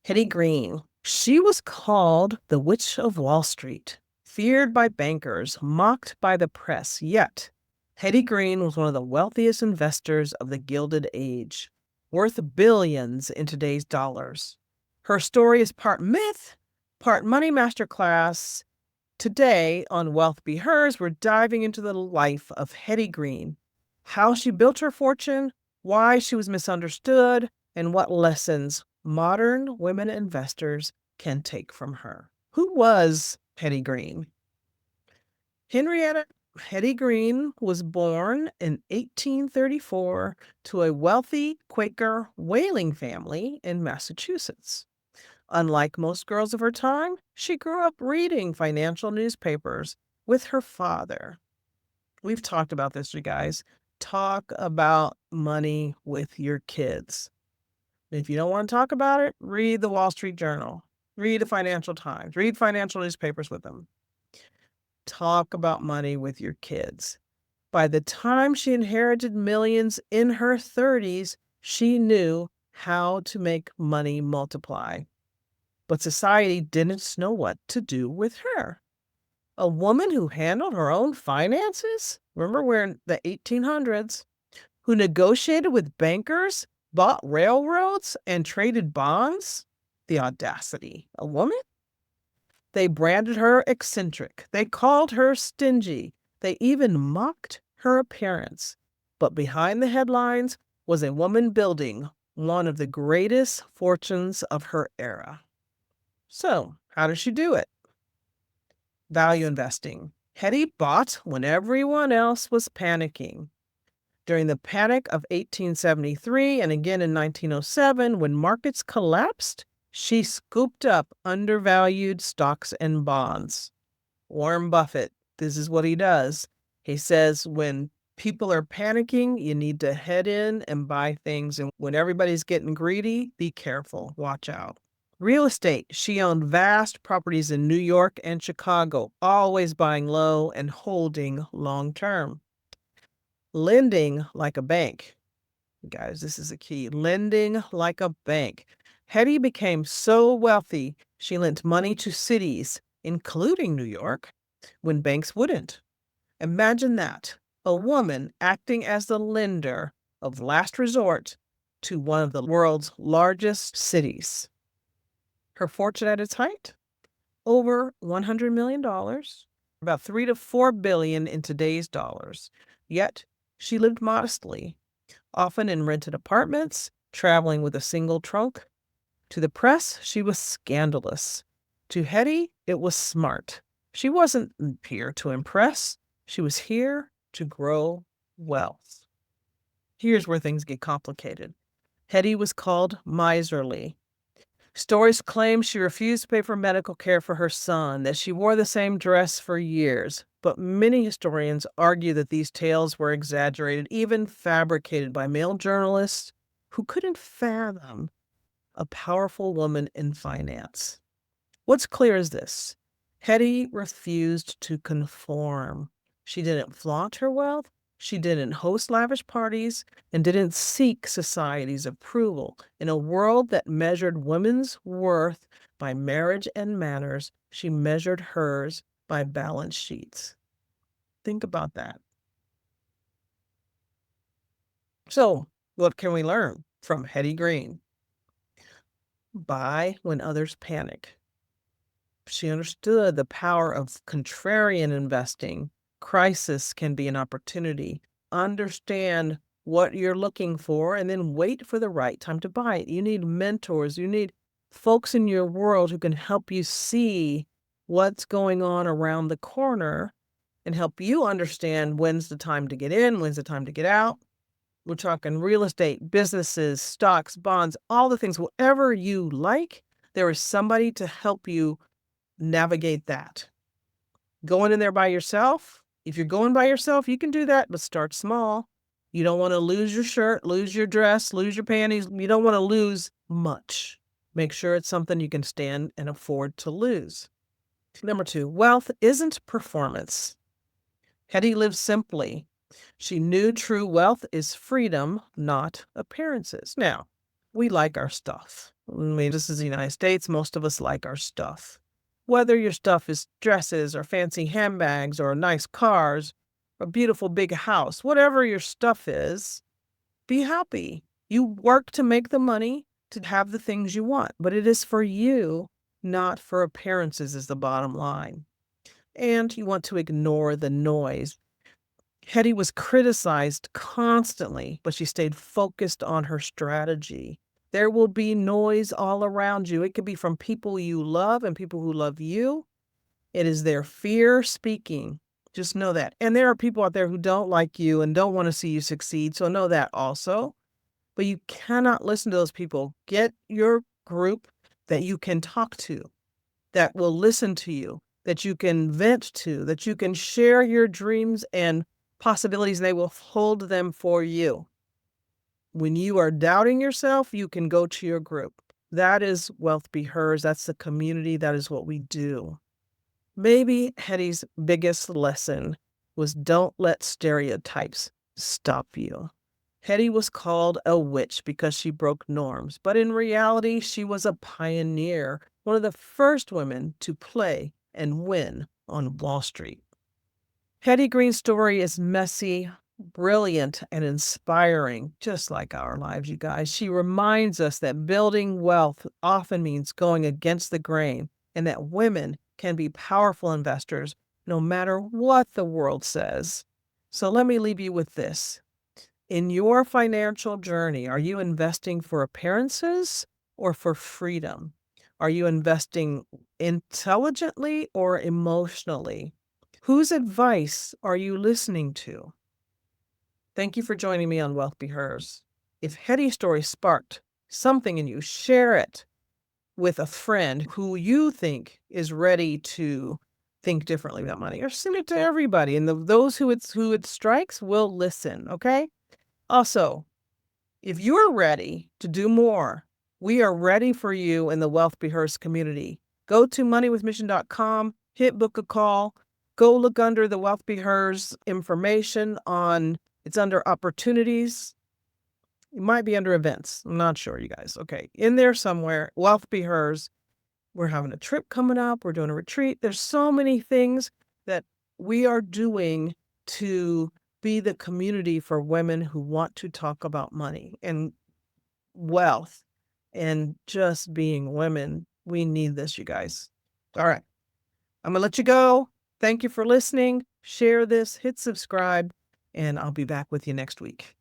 Hetty Green. She was called the Witch of Wall Street, feared by bankers, mocked by the press, yet Hetty Green was one of the wealthiest investors of the Gilded Age, worth billions in today's dollars. Her story is part myth, part money masterclass. Today on Wealth Be Hers, we're diving into the life of Hetty Green, how she built her fortune, why she was misunderstood, and what lessons modern women investors can take from her. Who was Hetty Green? Henrietta Hetty Green was born in 1834 to a wealthy Quaker whaling family in Massachusetts. Unlike most girls of her time, she grew up reading financial newspapers with her father. We've talked about this, you guys. Talk about money with your kids. If you don't want to talk about it, read the Wall Street Journal, read the Financial Times, read financial newspapers with them. Talk about money with your kids. By the time she inherited millions in her 30s, she knew how to make money multiply. But society didn't know what to do with her. A woman who handled her own finances? Remember, we're in the 1800s. Who negotiated with bankers, bought railroads, and traded bonds? The audacity. A woman? They branded her eccentric. They called her stingy. They even mocked her appearance. But behind the headlines was a woman building one of the greatest fortunes of her era. So, how did she do it? Value investing. Hetty bought when everyone else was panicking. During the Panic of 1873 and again in 1907, when markets collapsed, she scooped up undervalued stocks and bonds. Warren Buffett, this is what he does. He says when people are panicking, you need to head in and buy things. And when everybody's getting greedy, be careful. Watch out. Real estate. She owned vast properties in New York and Chicago, always buying low and holding long term. Lending like a bank. Guys, this is a key. Lending like a bank. Hetty became so wealthy, she lent money to cities, including New York, when banks wouldn't. Imagine that. A woman acting as the lender of last resort to one of the world's largest cities. Her fortune at its height? Over $100 million, about $3 to $4 billion in today's dollars. Yet, she lived modestly, often in rented apartments, traveling with a single trunk. To the press, she was scandalous. To Hetty, it was smart. She wasn't here to impress. She was here to grow wealth. Here's where things get complicated. Hetty was called miserly. Stories claim she refused to pay for medical care for her son, that she wore the same dress for years. But many historians argue that these tales were exaggerated, even fabricated by male journalists who couldn't fathom a powerful woman in finance. What's clear is this. Hetty refused to conform. She didn't flaunt her wealth. She didn't host lavish parties and didn't seek society's approval. In a world that measured women's worth by marriage and manners, she measured hers by balance sheets. Think about that. So, what can we learn from Hetty Green? Buy when others panic. She understood the power of contrarian investing. Crisis can be an opportunity. Understand what you're looking for and then wait for the right time to buy it. You need mentors. You need folks in your world who can help you see what's going on around the corner and help you understand when's the time to get in, when's the time to get out. We're talking real estate, businesses, stocks, bonds, all the things, whatever you like, there is somebody to help you navigate that. Going in there by yourself, if you're going by yourself, you can do that, but start small. You don't want to lose your shirt, lose your dress, lose your panties. You don't want to lose much. Make sure it's something you can stand and afford to lose. Number 2, wealth isn't performance. Hetty lived simply. She knew true wealth is freedom, not appearances. Now, we like our stuff. I mean, this is the United States. Most of us like our stuff. Whether your stuff is dresses or fancy handbags or nice cars, a beautiful big house, whatever your stuff is, be happy. You work to make the money to have the things you want, but it is for you, not for appearances, is the bottom line. And you want to ignore the noise. Hetty was criticized constantly, but she stayed focused on her strategy. There will be noise all around you. It could be from people you love and people who love you. It is their fear speaking. Just know that. And there are people out there who don't like you and don't want to see you succeed. So know that also. But you cannot listen to those people. Get your group that you can talk to, that will listen to you, that you can vent to, that you can share your dreams and possibilities. They will hold them for you. When you are doubting yourself, you can go to your group. That is Wealth Be Hers. That's the community. That is what we do. Maybe Hetty's biggest lesson was don't let stereotypes stop you. Hetty was called a witch because she broke norms, but in reality, she was a pioneer, one of the first women to play and win on Wall Street. Hetty Green's story is messy, brilliant, and inspiring, just like our lives, you guys. She reminds us that building wealth often means going against the grain and that women can be powerful investors no matter what the world says. So let me leave you with this. In your financial journey, are you investing for appearances or for freedom? Are you investing intelligently or emotionally? Whose advice are you listening to? Thank you for joining me on Wealth Be Hers. If Hetty's story sparked something in you, share it with a friend who you think is ready to think differently about money, or send it to everybody. And those who it strikes will listen, okay? Also, if you're ready to do more, we are ready for you in the Wealth Be Hers community. Go to moneywithmission.com, hit book a call, go look under the Wealth Be Hers information it's under opportunities. It might be under events. I'm not sure, you guys. Okay. In there somewhere, Wealth Be Hers. We're having a trip coming up. We're doing a retreat. There's so many things that we are doing to be the community for women who want to talk about money and wealth and just being women. We need this, you guys. All right. I'm going to let you go. Thank you for listening. Share this, hit subscribe, and I'll be back with you next week.